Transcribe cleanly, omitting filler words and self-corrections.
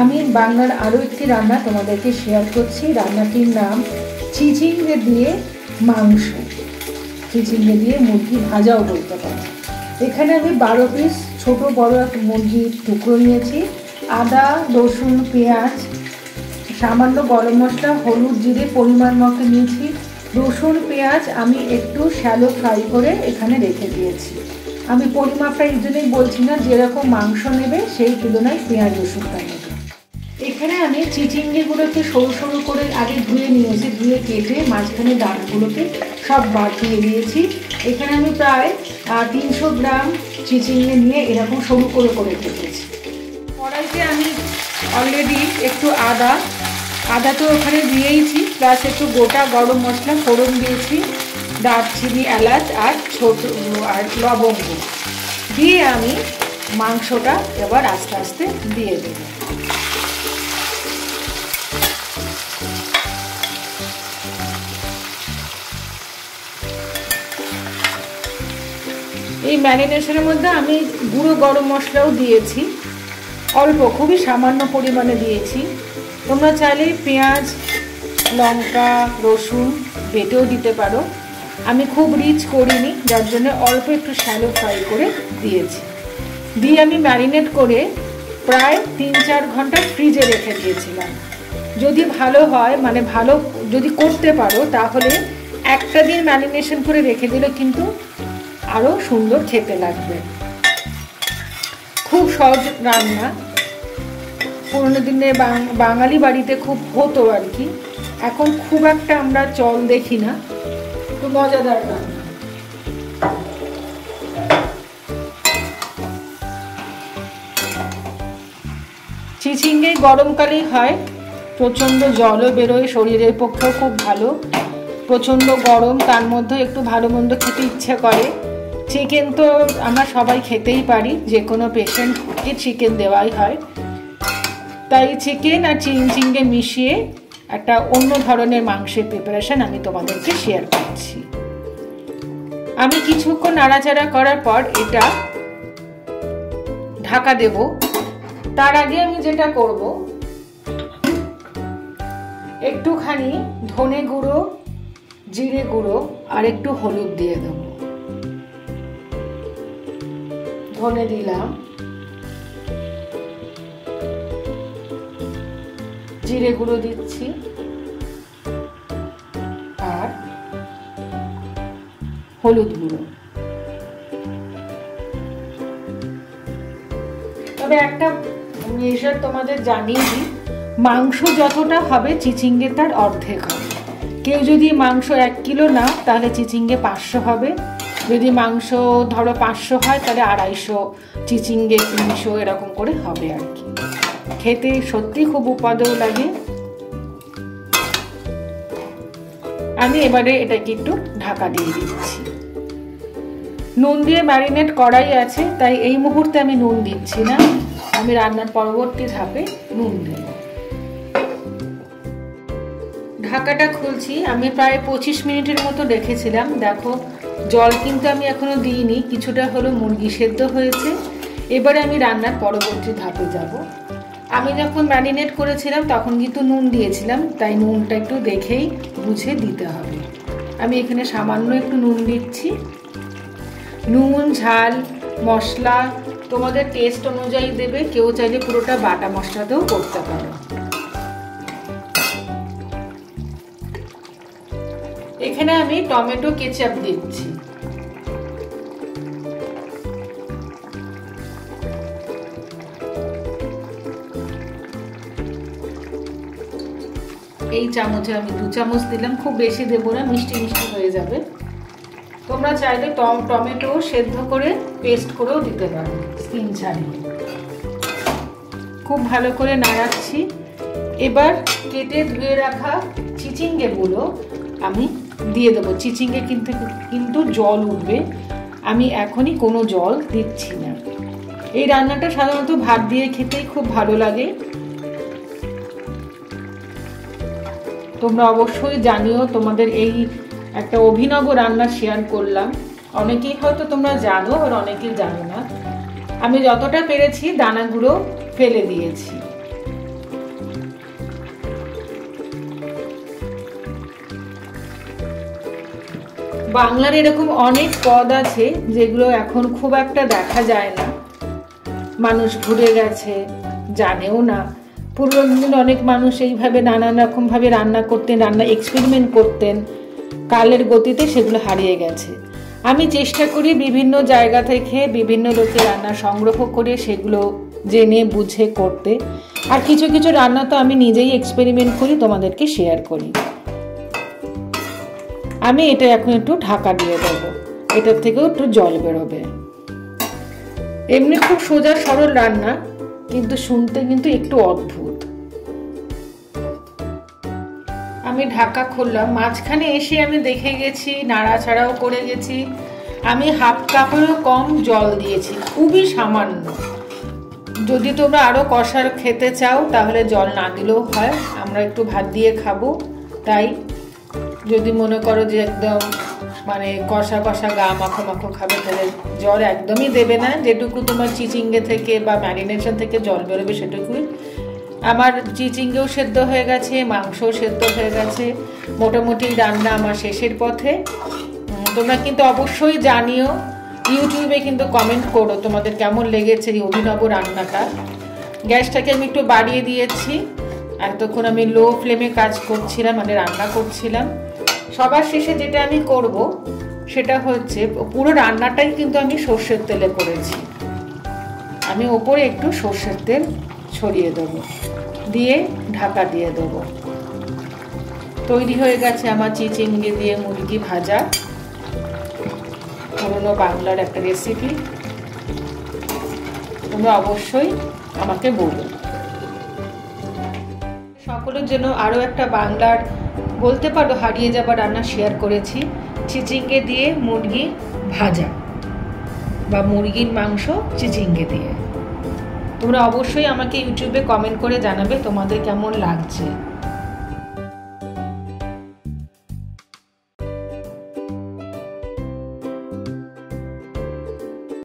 আমি বাংলার আরও একটি রান্না তোমাদেরকে শেয়ার করছি। রান্নাটির নাম চিচিঙ্গে দিয়ে মাংস, চিচিঙ্গে দিয়ে মুরগি ভাজাও বলতে পারি। এখানে আমি 12 পিস ছোট বড় মুরগির টুকরো নিয়েছি। আদা, রসুন, পেঁয়াজ, সামান্য গরম মশলা, হলুদ, জিরে পরিমাণ মতো নিয়েছি। রসুন পেঁয়াজ আমি একটু শ্যালো ফ্রাই করে এখানে রেখে দিয়েছি। আমি পরিমাপটা এই জন্যই বলছি না, যেরকম মাংস নেবে সেই তুলনায় পেঁয়াজ রসুনটা নেবে। এখানে আমি চিচিঙ্গেগুলোকে সরু সরু করে আগে ধুয়ে নিয়েছি, ধুয়ে কেটে মাঝখানে দানাগুলোকে সব বাদ দিয়ে দিয়েছি। এখানে আমি প্রায় 300 গ্রাম চিচিঙ্গে নিয়ে এরকম সরু করে করে কেটেছি। কড়াইতে আমি অলরেডি একটু আদা তো ওখানে দিয়েইছি, প্লাস একটু গোটা গরম মশলা ফোড়ন দিয়েছি, দারচিনি, এলাচ আর লবঙ্গ দিয়ে আমি মাংসটা এবার আস্তে আস্তে দিয়ে দেব। এই ম্যারিনেশনের মধ্যে আমি গুঁড়ো গরম মশলাও দিয়েছি, অল্প, খুবই সামান্য পরিমাণে দিয়েছি। তোমরা চাইলে পেঁয়াজ, লঙ্কা, রসুন বেটেও দিতে পারো। আমি খুব রিচ করিনি, যার জন্য অল্প একটু শ্যালো ফ্রাই করে দিয়েছি। দিয়ে আমি ম্যারিনেট করে প্রায় 3-4 ঘন্টা ফ্রিজে রেখে দিয়েছিলাম। যদি ভালো হয়, মানে ভালো যদি করতে পারো, তাহলে একটা দিন ম্যারিনেশন করে রেখে দিলে কিন্তু আরও সুন্দর খেতে লাগবে। খুব সহজ রান্না, পুরোনো দিনে বাঙালি বাড়িতে খুব হতো আর কি। এখন খুব একটা আমরা চল দেখি না, তো মজাদার রান্না। চিচিঙ্গে গরমকালেই হয়, প্রচণ্ড জলও বেরোয়, শরীরের পক্ষেও খুব ভালো। প্রচণ্ড গরম, তার মধ্যে একটু ভালো মন্দ খেতে ইচ্ছে করে। চিকেন তো আমরা সবাই খেতেই পারি, যে কোনো পেশেন্টকে চিকেন দেওয়াই হয়। তাই চিকেন আর চিচিঙ্গে মিশিয়ে একটা অন্য ধরনের মাংসের প্রিপারেশন আমি তোমাদেরকে শেয়ার করছি। আমি কিছুক্ষণ নাড়াচাড়া করার পর এটা ঢাকা দেব। তার আগে আমি যেটা করব, একটুখানি ধনে গুঁড়ো, জিরে গুঁড়ো আর একটু হলুদ দিয়ে দেব। ধনে দিলাম, জিরে গুঁড়ো দিচ্ছি আর হলুদ গুঁড়ো। তবে একটা মেজার তোমাদের জানিয়ে দিই, মাংস যতটা হবে চিচিঙ্গে তার অর্ধেক হবে। কেউ যদি মাংস 1 কিলো নাও তাহলে চিচিঙ্গে 500 হবে। যদি মাংস ধরো 500 হয় তাহলে 250, চিচিঙ্গে 300, এরকম করে হবে আর কি। খেতে সত্যি খুব উপাদেয় লাগে। আমি এবারে এটাকে একটু ঢাকা দিয়ে দিচ্ছি। নুন দিয়ে ম্যারিনেট করাই আছে, তাই এই মুহূর্তে আমি নুন দিচ্ছি না, আমি রান্নার পরবর্তী ধাপে নুন দেব। ঢাকাটা খুলছি। আমি প্রায় 25 মিনিটের মতো রেখেছিলাম। দেখো, জল কিন্তু আমি এখনো দিইনি, কিছুটা হলো মুরগি সেদ্ধ হয়েছে। এবারে আমি রান্নার পরবর্তী ধাপে যাব। আমি যখন ম্যারিনেট করেছিলাম তখন কিন্তু নুন দিয়েছিলাম, তাই নুনটা একটু দেখেই বুঝে দিতে হবে। আমি এখানে সামান্য একটু নুন দিচ্ছি। নুন, ঝাল, মশলা তোমাদের টেস্ট অনুযায়ী দেবে। কেউ চাইলে পুরোটা বাটা মশলাতেও করতে পারো। এখানে আমি টমেটো কেচাপ দিচ্ছি। এই চামচে আমি 2 চামচ দিলাম, খুব বেশি দেবো না, মিষ্টি মিষ্টি হয়ে যাবে। তোমরা চাইলে টমেটো সেদ্ধ করে পেস্ট করেও দিতে পারো, স্কিন ছাড়িয়ে। খুব ভালো করে নাড়াচ্ছি। এবার কেটে ধুয়ে রাখা চিচিঙ্গেগুলো আমি দিয়ে দেবো। চিচিঙ্গে কিন্তু জল উঠবে, আমি এখনই কোনো জল দিচ্ছি না। এই রান্নাটা সাধারণত ভাত দিয়ে খেতেই খুব ভালো লাগে। তোমরা অবশ্যই জানিও, তোমাদের এই একটা অভিনব রান্না শেয়ার করলাম। অনেকেই হয়তো তোমরা জানো আর অনেকেই জানো না। আমি যতটা পেরেছি দানাগুলো ফেলে দিয়েছি। বাংলার এরকম অনেক পদ আছে যেগুলো এখন খুব একটা দেখা যায় না, মানুষ ভুলে গেছে, জানেও না। পুরনো দিনে অনেক মানুষ এইভাবে নানান রকমভাবে রান্না করতেন, রান্না এক্সপেরিমেন্ট করতেন, কালের গতিতে সেগুলো হারিয়ে গেছে। আমি চেষ্টা করি বিভিন্ন জায়গা থেকে বিভিন্ন লোকের রান্না সংগ্রহ করে সেগুলো জেনে বুঝে করতে। আর কিছু কিছু রান্না তো আমি নিজেই এক্সপেরিমেন্ট করি, তোমাদেরকে শেয়ার করি। আমি এটা এখন একটু ঢাকা দিয়ে দেবো, এটার থেকেও একটু জল বেরোবে। এমনি খুব সোজা সরল রান্না, কিন্তু শুনতে কিন্তু একটু অদ্ভুত। আমি ঢাকা খুললাম, মাঝখানে এসে আমি দেখে গেছি, নাড়াচাড়াও করে গেছি, আমি হাফ কাপেরও কম জল দিয়েছি, খুবই সামান্য। যদি তোমরা আরও কষার খেতে চাও তাহলে জল না দিলেও হয়, আমরা একটু ভাত দিয়ে খাবো, তাই যদি মনে করো যে একদম মানে কষা কষা গা মাখো মাখো খাবে তাহলে জল একদমই দেবে না। যেটুকু তোমার চিচিঙ্গে থেকে বা ম্যারিনেশন থেকে জল বেরোবে সেটুকুই। আমার চিচিঙ্গেও সেদ্ধ হয়ে গেছে, মাংসও সেদ্ধ হয়ে গেছে, মোটামুটি রান্না আমার শেষের পথে। তোমরা কিন্তু অবশ্যই জানিও, ইউটিউবে কিন্তু কমেন্ট করো তোমাদের কেমন লেগেছে এই অভিনব রান্নাটা। গ্যাসটাকে আমি একটু বাড়িয়ে দিয়েছি, এতক্ষণ আমি লো ফ্লেমে কাজ করছিলাম, মানে রান্না করছিলাম। সবার শেষে যেটা আমি করব সেটা হচ্ছে, পুরো রান্নাটাই কিন্তু আমি সর্ষের তেলে করেছি। আমি ওপরে একটু সর্ষের তেল ছড়িয়ে দেবো, দিয়ে ঢাকা দিয়ে দেবো। তৈরি হয়ে গেছে আমার চিচিঙ্গে দিয়ে মুরগি ভাজা, পুরনো বাংলার একটা রেসিপি। তোমরা অবশ্যই আমাকে বলো। সকলের জন্য আরও একটা বাংলার বলতে পারো হারিয়ে যাওয়া রান্না শেয়ার করেছি, চিচিঙ্গে দিয়ে মুরগি ভাজা বা মুরগির মাংস চিচিঙ্গে দিয়ে। তোমরা অবশ্যই আমাকে ইউটিউবে কমেন্ট করে জানাবে তোমাদের কেমন লাগছে।